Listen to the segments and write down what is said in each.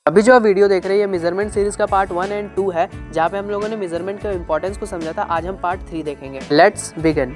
अभी जो आप वीडियो देख रहे हैं ये मेजरमेंट सीरीज का पार्ट 1 एंड 2 है, जहाँ पे हम लोगों ने मेजरमेंट के इंपॉर्टेंस को समझा था। आज हम पार्ट 3 देखेंगे। Let's begin.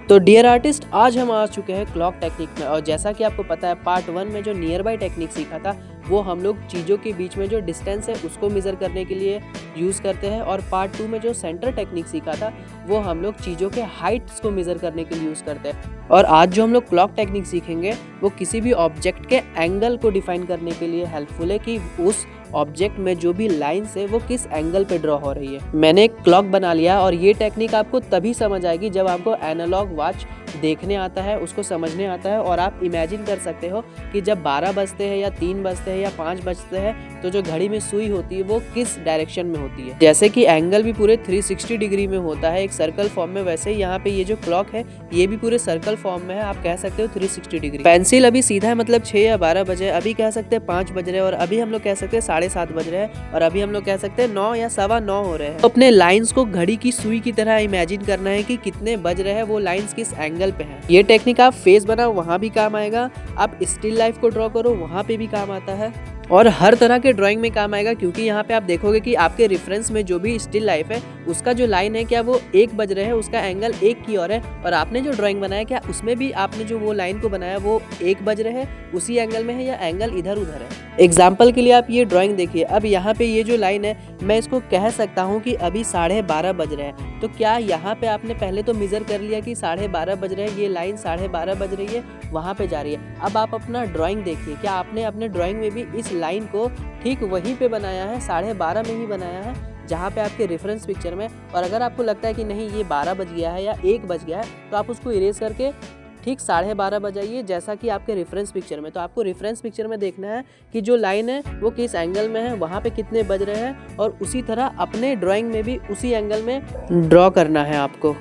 तो डियर आर्टिस्ट, आज हम आ चुके हैं क्लॉक टेक्निक में। और जैसा कि आपको पता है, पार्ट 1 में जो नियर बाय टेक्निक सीखा था वो हम लोग चीज़ों के बीच में जो डिस्टेंस है उसको मेज़र करने के लिए यूज़ करते हैं। और पार्ट 2 में जो सेंटर टेक्निक सीखा था वो हम लोग चीज़ों के हाइट्स को मेज़र करने के लिए यूज़ करते हैं। और आज जो हम लोग क्लॉक टेक्निक सीखेंगे वो किसी भी ऑब्जेक्ट के एंगल को डिफाइन करने के लिए हेल्पफुल है कि उस ऑब्जेक्ट में जो भी लाइन्स है वो किस एंगल पे ड्रॉ हो रही है। मैंने एक क्लॉक बना लिया और ये टेक्निक आपको तभी समझ आएगी जब आपको एनालॉग वॉच देखने आता है, उसको समझने आता है। और आप इमेजिन कर सकते हो कि जब 12 बजते हैं या 3 बजते हैं या 5 बजते हैं तो जो घड़ी में सुई होती है वो किस डायरेक्शन में होती है। जैसे कि एंगल भी पूरे 360 डिग्री में होता है एक सर्कल फॉर्म में, वैसे ही यहाँ पे ये जो क्लॉक है ये भी पूरे सर्कल फॉर्म में है। आप कह सकते हो 360 डिग्री। पेंसिल अभी सीधा है, मतलब 6 या 12 बजे, अभी कह सकते हैं 5 बज रहे हैं, और अभी हम लोग कह सकते हैं 7:30 बज रहे हैं, और अभी हम लोग कह सकते हैं 9 या 9:15 हो रहे हैं। तो अपने लाइंस को घड़ी की सुई की तरह इमेजिन करना है कि कितने बज रहे हैं, वो लाइंस किस एंगल पे है। ये टेक्निक आप फेस बनाओ वहाँ भी काम आएगा, आप स्टिल लाइफ को ड्रॉ करो वहाँ पे भी काम आता है, और हर तरह के ड्राइंग में काम आएगा। क्योंकि यहाँ पे आप देखोगे कि आपके रेफरेंस में जो भी स्टिल लाइफ है उसका जो लाइन है क्या वो 1 बज रहे हैं, उसका एंगल 1 की ओर है। और आपने जो ड्राइंग बनाया क्या उसमें भी आपने जो वो लाइन को बनाया वो 1 बज रहे हैं, उसी एंगल में है या एंगल इधर उधर है। एग्जाम्पल के लिए आप ये ड्राइंग देखिए। अब यहाँ पे ये जो लाइन है मैं इसको कह सकता हूँ कि अभी 12:30 बज रहे हैं। तो क्या यहाँ पे आपने पहले तो मेजर कर लिया कि 12:30 बज रहे हैं, ये लाइन 12:30 बज रही है, वहाँ पे जा रही है। अब आप अपना ड्राइंग देखिए, क्या आपने अपने ड्राइंग में भी इस लाइन को ठीक वहीं पे बनाया है, 12:30 में ही बनाया है जहाँ पे आपके रेफरेंस पिक्चर में। और अगर आपको लगता है कि नहीं ये 12 बज गया है या 1 बज गया है तो आप उसको इरेज करके ठीक 12:30 बजाइए जैसा कि आपके रेफरेंस पिक्चर में। तो आपको रेफरेंस पिक्चर में देखना है कि जो लाइन है वो किस एंगल में है, वहाँ पे कितने बज रहे हैं, और उसी तरह अपने ड्राइंग में भी उसी एंगल में ड्रॉ करना है आपको।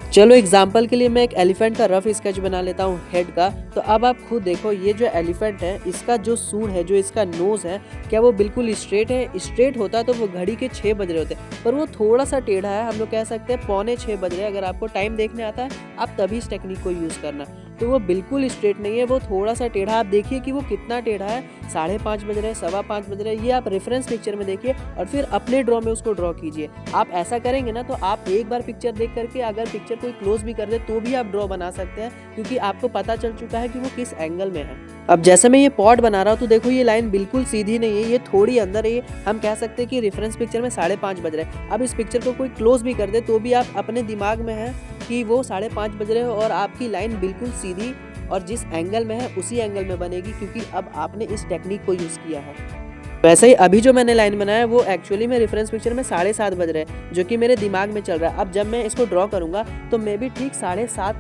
चलो एग्जाम्पल के लिए मैं एक एलिफेंट का रफ स्केच बना लेता हूँ हेड का। तो अब आप खुद देखो, ये जो एलिफेंट है इसका जो सूंड है, जो इसका नोज है, क्या वो बिल्कुल स्ट्रेट है? स्ट्रेट होता तो वो घड़ी के 6 बज रहे होते, पर वो थोड़ा सा टेढ़ा है। हम लोग कह सकते हैं 5:45 बज रहे हैं। अगर आपको टाइम देखने आता है आप तभी इस टेक्निक को यूज़ करना। तो वो बिल्कुल स्ट्रेट नहीं है, वो थोड़ा सा टेढ़ा। आप देखिए कि वो कितना टेढ़ा है, 5:30 बज रहे हैं, 5:15 बज रहे हैं। ये आप रेफरेंस पिक्चर में देखिए और फिर अपने ड्रॉ में उसको ड्रॉ कीजिए। आप ऐसा करेंगे ना तो आप एक बार पिक्चर देख करके अगर पिक्चर कोई क्लोज भी कर दे तो भी आप ड्रॉ बना सकते हैं, क्योंकि आपको पता चल चुका है कि वो किस एंगल में है। अब जैसे मैं ये पॉट बना रहा हूँ तो देखो ये लाइन बिल्कुल सीधी नहीं है, ये थोड़ी अंदर है। हम कह सकते हैं कि रेफरेंस पिक्चर में 5:30 बज रहे हैं। अब इस पिक्चर को कोई क्लोज भी कर दे तो भी आप अपने दिमाग में है कि वो 5:30 बज रहे हो, और आपकी लाइन बिल्कुल सीधी और जिस एंगल में है उसी एंगल में बनेगी, क्योंकि अब आपने इस टेक्निक को यूज़ किया है। वैसे ही अभी जो मैंने लाइन बनाया वो एक्चुअली में रेफरेंस पिक्चर में 7:30 बज रहे हैं, जो कि मेरे दिमाग में चल रहा है। अब जब मैं इसको ड्रॉ करूँगा तो मैं भी ठीक 7:30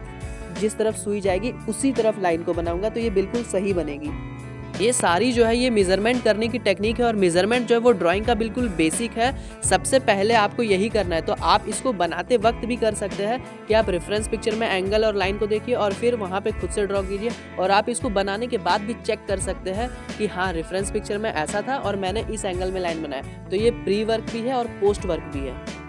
जिस तरफ सुई जाएगी उसी तरफ लाइन को बनाऊंगा, तो ये बिल्कुल सही बनेगी। ये सारी जो है ये मेज़रमेंट करने की टेक्निक है, और मेज़रमेंट जो है वो ड्राइंग का बिल्कुल बेसिक है। सबसे पहले आपको यही करना है। तो आप इसको बनाते वक्त भी कर सकते हैं कि आप रेफरेंस पिक्चर में एंगल और लाइन को देखिए और फिर वहाँ पे खुद से ड्रॉ कीजिए। और आप इसको बनाने के बाद भी चेक कर सकते हैं कि हाँ रेफरेंस पिक्चर में ऐसा था और मैंने इस एंगल में लाइन बनाया। तो ये प्री वर्क भी है और पोस्ट वर्क भी है।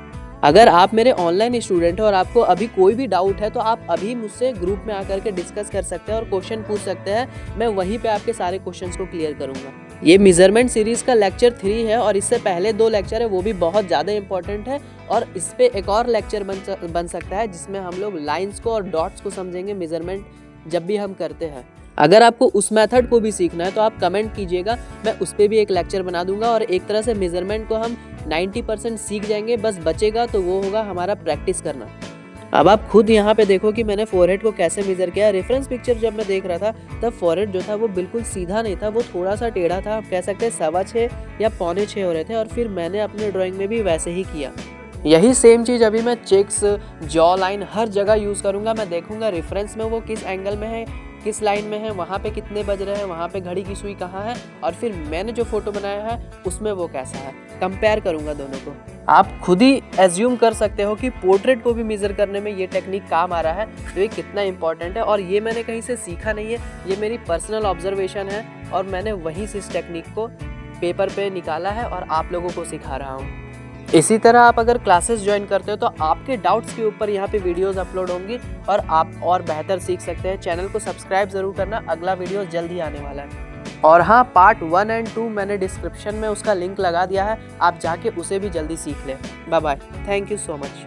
अगर आप मेरे ऑनलाइन स्टूडेंट हैं और आपको अभी कोई भी डाउट है तो आप अभी मुझसे ग्रुप में आकर के डिस्कस कर सकते हैं और क्वेश्चन पूछ सकते हैं। मैं वहीं पे आपके सारे क्वेश्चंस को क्लियर करूंगा। ये मेजरमेंट सीरीज़ का लेक्चर 3 है, और इससे पहले 2 लेक्चर है वो भी बहुत ज़्यादा इंपॉर्टेंट है, और इस पे एक और लेक्चर बन सकता है जिसमें हम लोग लाइन्स को और डॉट्स को समझेंगे मेजरमेंट जब भी हम करते हैं। अगर आपको उस मेथड को भी सीखना है तो आप कमेंट कीजिएगा, मैं उस पर भी एक लेक्चर बना दूंगा। और एक तरह से मेजरमेंट को हम 90% सीख जाएंगे, बस बचेगा तो वो होगा हमारा प्रैक्टिस करना। अब आप खुद यहाँ पे देखो कि मैंने फोरहेड को कैसे मेजर किया। रेफरेंस पिक्चर जब मैं देख रहा था तब फोरहेड जो था वो बिल्कुल सीधा नहीं था, वो थोड़ा सा टेढ़ा था। आप कह सकते हैं 6:15 या 5:45 हो रहे थे, और फिर मैंने अपने ड्राइंग में भी वैसे ही किया। यही सेम चीज़ अभी मैं चेक्स, जॉ लाइन हर जगह यूज़ करूँगा। मैं देखूँगा रेफरेंस में वो किस एंगल में है, किस लाइन में है, वहाँ पे कितने बज रहे हैं, वहाँ पे घड़ी की सुई कहाँ है, और फिर मैंने जो फोटो बनाया है उसमें वो कैसा है, कंपेयर करूँगा दोनों को। आप खुद ही एज्यूम कर सकते हो कि पोर्ट्रेट को भी मेज़र करने में ये टेक्निक काम आ रहा है, तो ये कितना इंपॉर्टेंट है। और ये मैंने कहीं से सीखा नहीं है, ये मेरी पर्सनल ऑब्जर्वेशन है, और मैंने वहीं से इस टेक्निक को पेपर पे निकाला है और आप लोगों को सिखा रहा हूँ। इसी तरह आप अगर क्लासेस ज्वाइन करते हो तो आपके डाउट्स के ऊपर यहाँ पे वीडियोस अपलोड होंगी और आप और बेहतर सीख सकते हैं। चैनल को सब्सक्राइब ज़रूर करना, अगला वीडियो जल्द ही आने वाला है। और हाँ, पार्ट 1 एंड 2 मैंने डिस्क्रिप्शन में उसका लिंक लगा दिया है, आप जाके उसे भी जल्दी सीख लें। Bye bye, thank you so much.